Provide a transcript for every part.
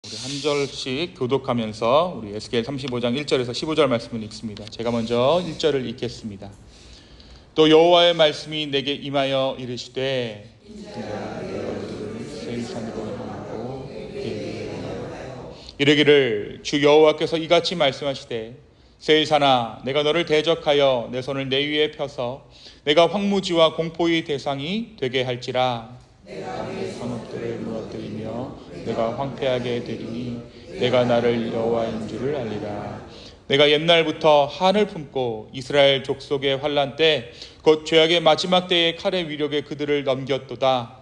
우리 한 절씩 교독하면서 우리 에스겔 35장 1절에서 15절 말씀을 읽습니다. 제가 먼저 1절을 읽겠습니다. 또 여호와의 말씀이 내게 임하여 이르시되 세일산으로 향하고 이르기를 주 여호와께서 이같이 말씀하시되 세일산아 내가 너를 대적하여 내 손을 내 위에 펴서 내가 황무지와 공포의 대상이 되게 할지라. 내가 내 성읍들을 무너뜨리며 내가 황폐하게 되리니 내가 나를 여호와인 줄을 알리라. 내가 옛날부터 한을 품고 이스라엘 족속의 환난 때 곧 죄악의 마지막 때의 칼의 위력에 그들을 넘겼도다.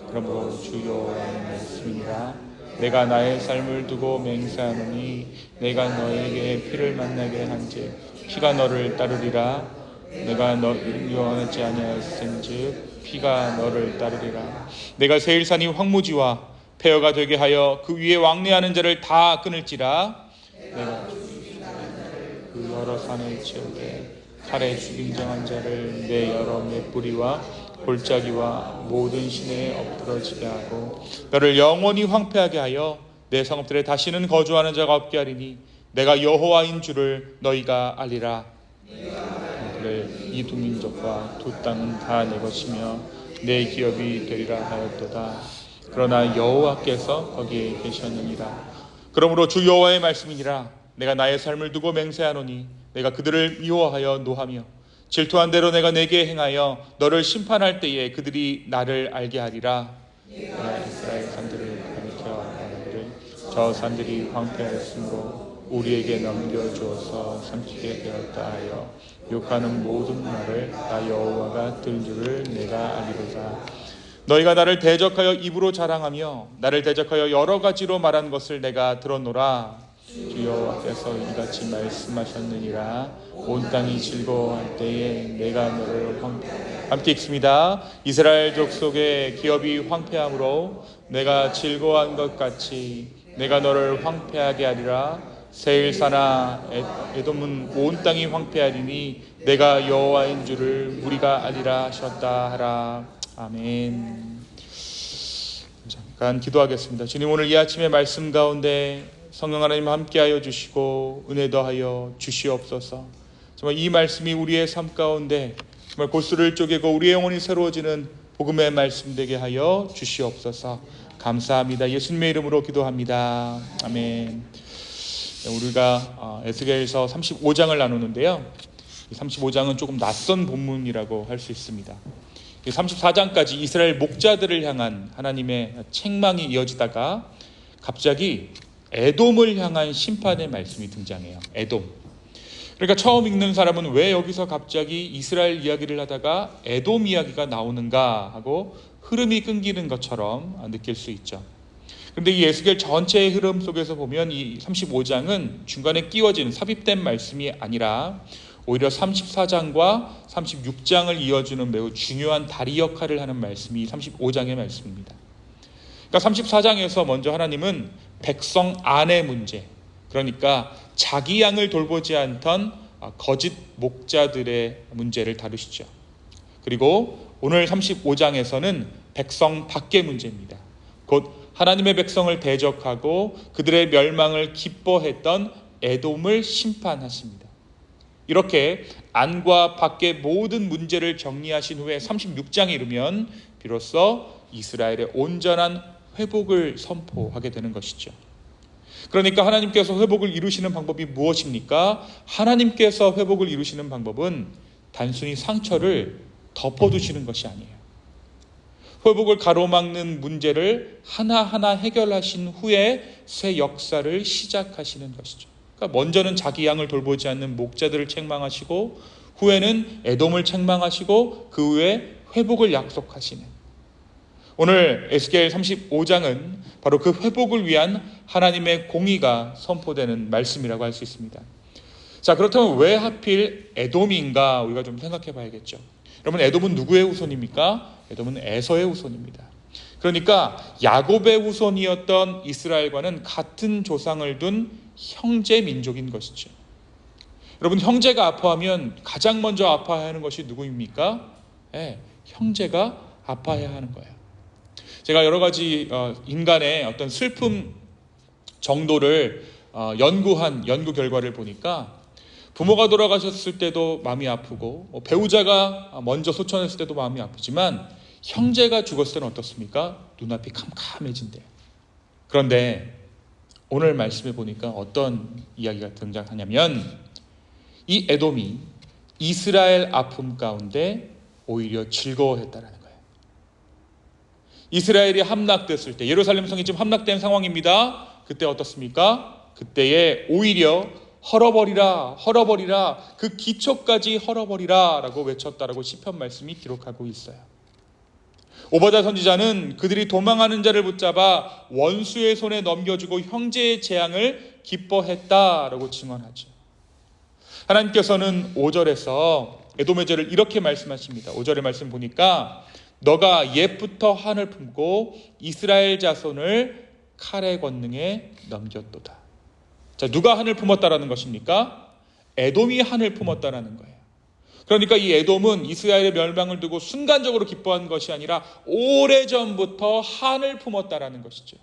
그러므로 주 여호와의 말씀이니라. 내가 나의 삶을 두고 맹세하노니 내가 너에게 피를 만나게 한즉 피가 너를 따르리라. 내가 너를 유언하지 아니하였은즉 피가 너를 따르리라. 내가 세일산이 황무지와 폐허가 되게 하여 그 위에 왕래하는 자를 다 끊을지라. 내가 그 여러 산을 치우되 칼에 죽인 정한 자를 내 여러 맷뿌리와 골짜기와 모든 시내에 엎드러지게 하고 너를 영원히 황폐하게 하여 내 성읍들에 다시는 거주하는 자가 없게 하리니 내가 여호와인 줄을 너희가 알리라. 이 두 민족과 두 땅은 다 내 것이며 내 기업이 되리라 하였도다. 그러나 여호와께서 거기에 계셨느니라. 그러므로 주 여호와의 말씀이니라. 내가 나의 삶을 두고 맹세하노니 내가 그들을 미워하여 노하며 질투한 대로 내가 내게 행하여 너를 심판할 때에 그들이 나를 알게 하리라. 내가 이스라엘 산들을 가리켜 말하기를 저 산들이 황폐하였으므로 우리에게 넘겨주어서 삼키게 되었다 하여 욕하는 모든 말을 나 여호와가 들 줄을 내가 알리로다. 너희가 나를 대적하여 입으로 자랑하며 나를 대적하여 여러 가지로 말한 것을 내가 들었노라. 주 여호와께서 이같이 말씀하셨느니라. 온 땅이 즐거워할 때에 내가 너를 함께 읽습니다. 이스라엘 족속의 기업이 황폐함으로 내가 즐거워한 것 같이 내가 너를 황폐하게 하리라. 세일산아 에돔은 온 땅이 황폐하리니 내가 여호와인 줄을 우리가 알리라 하셨다 하라. 아멘. 잠깐 기도하겠습니다. 주님, 오늘 이 아침의 말씀 가운데 성령 하나님 함께하여 주시고 은혜 더하여 주시옵소서. 정말 이 말씀이 우리의 삶 가운데 정말 골수를 쪼개고 우리의 영혼이 새로워지는 복음의 말씀 되게 하여 주시옵소서. 감사합니다. 예수님의 이름으로 기도합니다. 아멘. 우리가 에스겔서 35장을 나누는데요, 35장은 조금 낯선 본문이라고 할 수 있습니다. 34장까지 이스라엘 목자들을 향한 하나님의 책망이 이어지다가 갑자기 에돔을 향한 심판의 말씀이 등장해요. 에돔. 그러니까 처음 읽는 사람은 왜 여기서 갑자기 이스라엘 이야기를 하다가 에돔 이야기가 나오는가 하고 흐름이 끊기는 것처럼 느낄 수 있죠. 그런데 이 에스겔 전체의 흐름 속에서 보면 이 35장은 중간에 끼워진 삽입된 말씀이 아니라 오히려 34장과 36장을 이어주는 매우 중요한 다리 역할을 하는 말씀이 35장의 말씀입니다. 그러니까 34장에서 먼저 하나님은 백성 안의 문제, 그러니까 자기 양을 돌보지 않던 거짓 목자들의 문제를 다루시죠. 그리고 오늘 35장에서는 백성 밖의 문제입니다. 곧 하나님의 백성을 대적하고 그들의 멸망을 기뻐했던 에돔을 심판하십니다. 이렇게 안과 밖의 모든 문제를 정리하신 후에 36장에 이르면 비로소 이스라엘의 온전한 회복을 선포하게 되는 것이죠. 그러니까 하나님께서 회복을 이루시는 방법이 무엇입니까? 하나님께서 회복을 이루시는 방법은 단순히 상처를 덮어두시는 것이 아니에요. 회복을 가로막는 문제를 하나하나 해결하신 후에 새 역사를 시작하시는 것이죠. 그러니까 먼저는 자기 양을 돌보지 않는 목자들을 책망하시고 후에는 에돔을 책망하시고 그 후에 회복을 약속하시는, 오늘 에스겔 35장은 바로 그 회복을 위한 하나님의 공의가 선포되는 말씀이라고 할 수 있습니다. 자, 그렇다면 왜 하필 에돔인가 우리가 좀 생각해 봐야겠죠. 여러분, 에돔은 누구의 후손입니까? 에돔은 에서의 후손입니다. 그러니까 야곱의 후손이었던 이스라엘과는 같은 조상을 둔 형제 민족인 것이죠. 여러분, 형제가 아파하면 가장 먼저 아파해야 하는 것이 누구입니까? 형제가 아파해야 하는 거예요. 제가 여러 가지 인간의 어떤 슬픔 정도를 연구한 연구 결과를 보니까 부모가 돌아가셨을 때도 마음이 아프고 배우자가 먼저 소천했을 때도 마음이 아프지만 형제가 죽었을 때는 어떻습니까? 눈앞이 캄캄해진대요. 그런데 오늘 말씀에 보니까 어떤 이야기가 등장하냐면 이 에돔이 이스라엘 아픔 가운데 오히려 즐거워했다라는 거예요. 이스라엘이 함락됐을 때, 예루살렘 성이 지금 함락된 상황입니다. 그때 어떻습니까? 그때에 오히려 헐어버리라, 헐어버리라, 그 기초까지 헐어버리라 라고 외쳤다라고 시편 말씀이 기록하고 있어요. 오바댜 선지자는 그들이 도망하는 자를 붙잡아 원수의 손에 넘겨주고 형제의 재앙을 기뻐했다라고 증언하죠. 하나님께서는 5절에서 에돔의 죄를 이렇게 말씀하십니다. 5절의 말씀 보니까 너가 옛부터 한을 품고 이스라엘 자손을 칼의 권능에 넘겼도다. 자, 누가 한을 품었다라는 것입니까? 에돔이 한을 품었다라는 거예요. 그러니까 이 에돔은 이스라엘의 멸망을 두고 순간적으로 기뻐한 것이 아니라 오래전부터 한을 품었다라는 것이죠.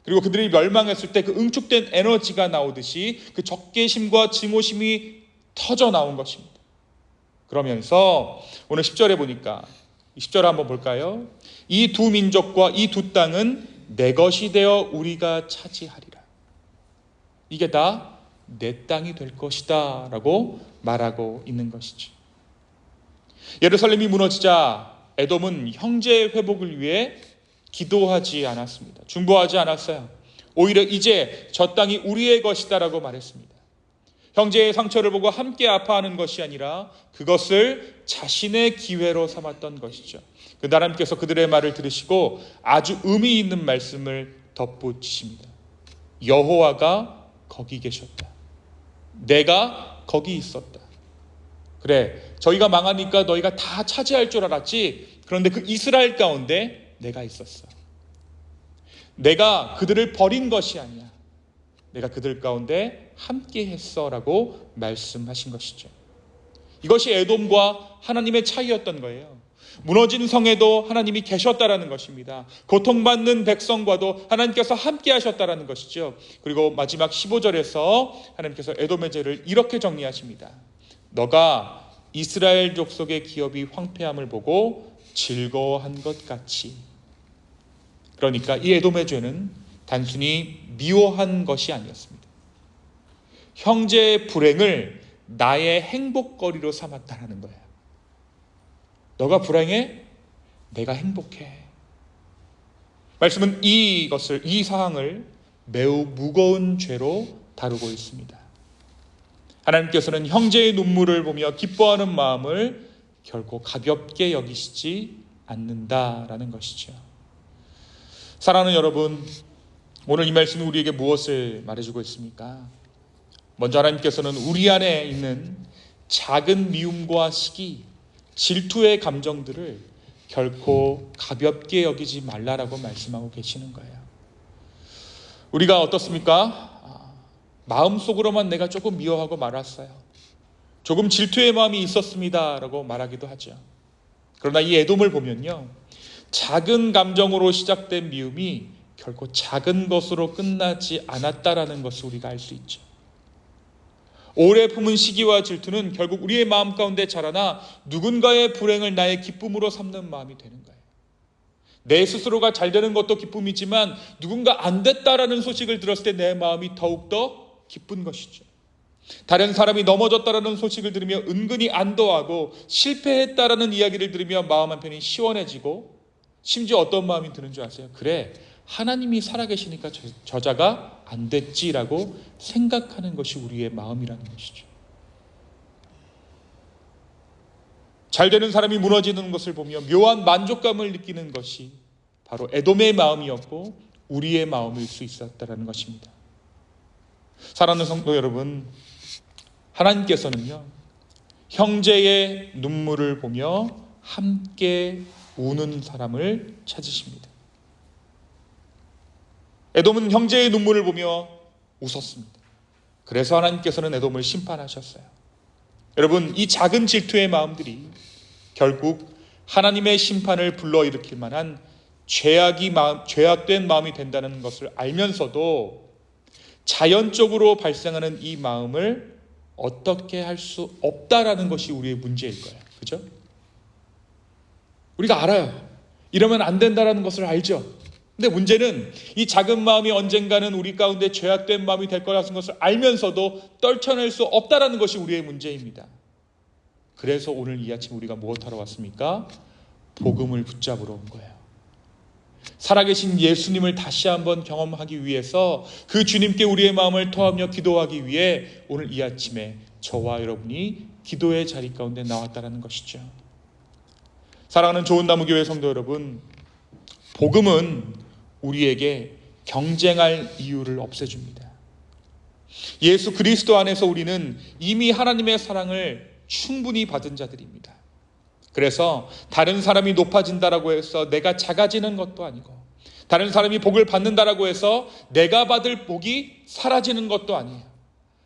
그리고 그들이 멸망했을 때 그 응축된 에너지가 나오듯이 그 적개심과 증오심이 터져 나온 것입니다. 그러면서 오늘 10절에 보니까 10절 한번 볼까요? 이 두 민족과 이 두 땅은 내 것이 되어 우리가 차지하리라. 이게 다 내 땅이 될 것이다 라고 말하고 있는 것이죠. 예루살렘이 무너지자 에돔은 형제의 회복을 위해 기도하지 않았습니다. 중보하지 않았어요. 오히려 이제 저 땅이 우리의 것이다 라고 말했습니다. 형제의 상처를 보고 함께 아파하는 것이 아니라 그것을 자신의 기회로 삼았던 것이죠. 그 하나님께서 그들의 말을 들으시고 아주 의미 있는 말씀을 덧붙이십니다. 여호와가 거기 계셨다. 내가 거기 있었다. 그래, 저희가 망하니까 너희가 다 차지할 줄 알았지. 그런데 그 이스라엘 가운데 내가 있었어. 내가 그들을 버린 것이 아니야. 내가 그들 가운데 함께 했어 라고 말씀하신 것이죠. 이것이 에돔과 하나님의 차이였던 거예요. 무너진 성에도 하나님이 계셨다라는 것입니다. 고통받는 백성과도 하나님께서 함께 하셨다라는 것이죠. 그리고 마지막 15절에서 하나님께서 에돔의 죄를 이렇게 정리하십니다. 너가 이스라엘 족속의 기업이 황폐함을 보고 즐거워한 것 같이. 그러니까 이 에돔의 죄는 단순히 미워한 것이 아니었습니다. 형제의 불행을 나의 행복거리로 삼았다는 거예요. 너가 불행해? 내가 행복해. 말씀은 이 사항을 매우 무거운 죄로 다루고 있습니다. 하나님께서는 형제의 눈물을 보며 기뻐하는 마음을 결코 가볍게 여기시지 않는다라는 것이죠. 사랑하는 여러분, 오늘 이 말씀이 우리에게 무엇을 말해주고 있습니까? 먼저 하나님께서는 우리 안에 있는 작은 미움과 시기, 질투의 감정들을 결코 가볍게 여기지 말라라고 말씀하고 계시는 거예요. 우리가 어떻습니까? 마음속으로만 내가 조금 미워하고 말았어요. 조금 질투의 마음이 있었습니다 라고 말하기도 하죠. 그러나 이 에돔을 보면요, 작은 감정으로 시작된 미움이 결코 작은 것으로 끝나지 않았다라는 것을 우리가 알 수 있죠. 오래 품은 시기와 질투는 결국 우리의 마음 가운데 자라나 누군가의 불행을 나의 기쁨으로 삼는 마음이 되는 거예요. 내 스스로가 잘 되는 것도 기쁨이지만 누군가 안 됐다라는 소식을 들었을 때 내 마음이 더욱더 기쁜 것이죠. 다른 사람이 넘어졌다라는 소식을 들으며 은근히 안도하고 실패했다라는 이야기를 들으며 마음 한편이 시원해지고 심지어 어떤 마음이 드는 줄 아세요? 그래, 하나님이 살아계시니까 저자가 안 됐지라고 생각하는 것이 우리의 마음이라는 것이죠. 잘 되는 사람이 무너지는 것을 보며 묘한 만족감을 느끼는 것이 바로 에돔의 마음이었고 우리의 마음일 수 있었다는 것입니다. 사랑하는 성도 여러분, 하나님께서는요, 형제의 눈물을 보며 함께 우는 사람을 찾으십니다. 에돔은 형제의 눈물을 보며 웃었습니다. 그래서 하나님께서는 에돔을 심판하셨어요. 여러분, 이 작은 질투의 마음들이 결국 하나님의 심판을 불러일으킬 만한 죄악된 마음이 된다는 것을 알면서도 자연적으로 발생하는 이 마음을 어떻게 할 수 없다라는 것이 우리의 문제일 거예요. 그죠? 우리가 알아요. 이러면 안 된다라는 것을 알죠. 근데 문제는 이 작은 마음이 언젠가는 우리 가운데 죄악된 마음이 될 거라는 것을 알면서도 떨쳐낼 수 없다라는 것이 우리의 문제입니다. 그래서 오늘 이 아침 우리가 무엇하러 왔습니까? 복음을 붙잡으러 온 거예요. 살아계신 예수님을 다시 한번 경험하기 위해서 그 주님께 우리의 마음을 토하며 기도하기 위해 오늘 이 아침에 저와 여러분이 기도의 자리 가운데 나왔다는 것이죠. 사랑하는 좋은나무교회 성도 여러분, 복음은 우리에게 경쟁할 이유를 없애줍니다. 예수 그리스도 안에서 우리는 이미 하나님의 사랑을 충분히 받은 자들입니다. 그래서 다른 사람이 높아진다라고 해서 내가 작아지는 것도 아니고, 다른 사람이 복을 받는다라고 해서 내가 받을 복이 사라지는 것도 아니에요.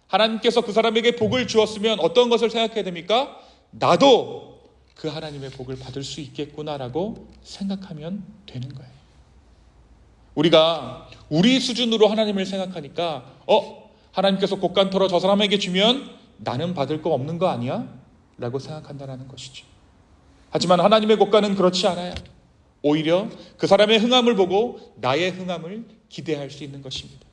하나님께서 그 사람에게 복을 주었으면 어떤 것을 생각해야 됩니까? 나도 그 하나님의 복을 받을 수 있겠구나라고 생각하면 되는 거예요. 우리가 우리 수준으로 하나님을 생각하니까 하나님께서 곡간터로 저 사람에게 주면 나는 받을 거 없는 거 아니야? 라고 생각한다는 것이죠. 하지만 하나님의 곡간은 그렇지 않아요. 오히려 그 사람의 흥함을 보고 나의 흥함을 기대할 수 있는 것입니다.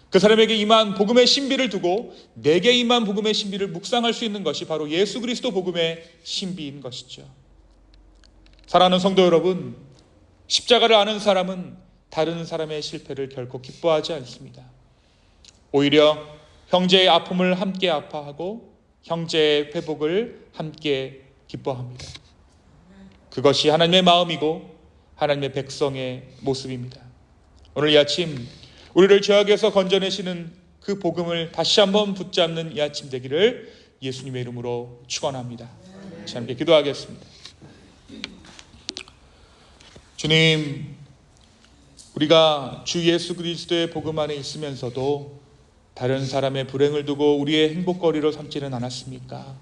그 사람에게 임한 복음의 신비를 두고 내게 임한 복음의 신비를 묵상할 수 있는 것이 바로 예수 그리스도 복음의 신비인 것이죠. 사랑하는 성도 여러분, 십자가를 아는 사람은 다른 사람의 실패를 결코 기뻐하지 않습니다. 오히려 형제의 아픔을 함께 아파하고 형제의 회복을 함께 기뻐합니다. 그것이 하나님의 마음이고 하나님의 백성의 모습입니다. 오늘 이 아침 우리를 죄악에서 건져내시는 그 복음을 다시 한번 붙잡는 이 아침 되기를 예수님의 이름으로 축원합니다. 함께 기도하겠습니다. 주님, 우리가 주 예수 그리스도의 복음 안에 있으면서도 다른 사람의 불행을 두고 우리의 행복거리로 삼지는 않았습니까?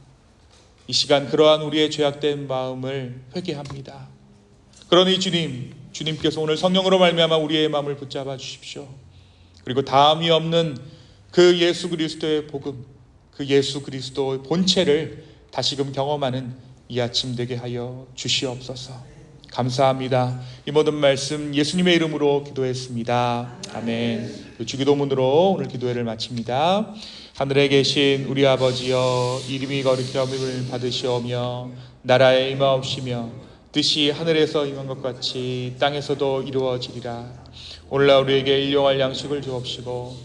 이 시간 그러한 우리의 죄악된 마음을 회개합니다. 그러니 주님께서 오늘 성령으로 말미암아 우리의 마음을 붙잡아 주십시오. 그리고 다함이 없는 그 예수 그리스도의 복음, 그 예수 그리스도의 본체를 다시금 경험하는 이 아침 되게 하여 주시옵소서. 감사합니다. 이 모든 말씀 예수님의 이름으로 기도했습니다. 아멘. 주기도문으로 오늘 기도회를 마칩니다. 하늘에 계신 우리 아버지여, 이름이 거룩히 여김을 받으시오며 나라에 임하옵시며 뜻이 하늘에서 임한 것 같이 땅에서도 이루어지리라. 오늘날 우리에게 일용할 양식을 주옵시고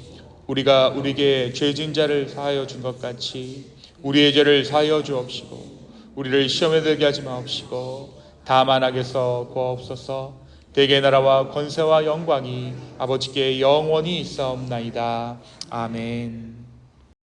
우리가 우리에게 죄진 자를 사하여 준 것 같이 우리의 죄를 사하여 주옵시고 우리를 시험에 들게 하지 마옵시고 다만 악에서 구하옵소서. 대개 나라와 권세와 영광이 아버지께 영원히 있사옵나이다. 아멘.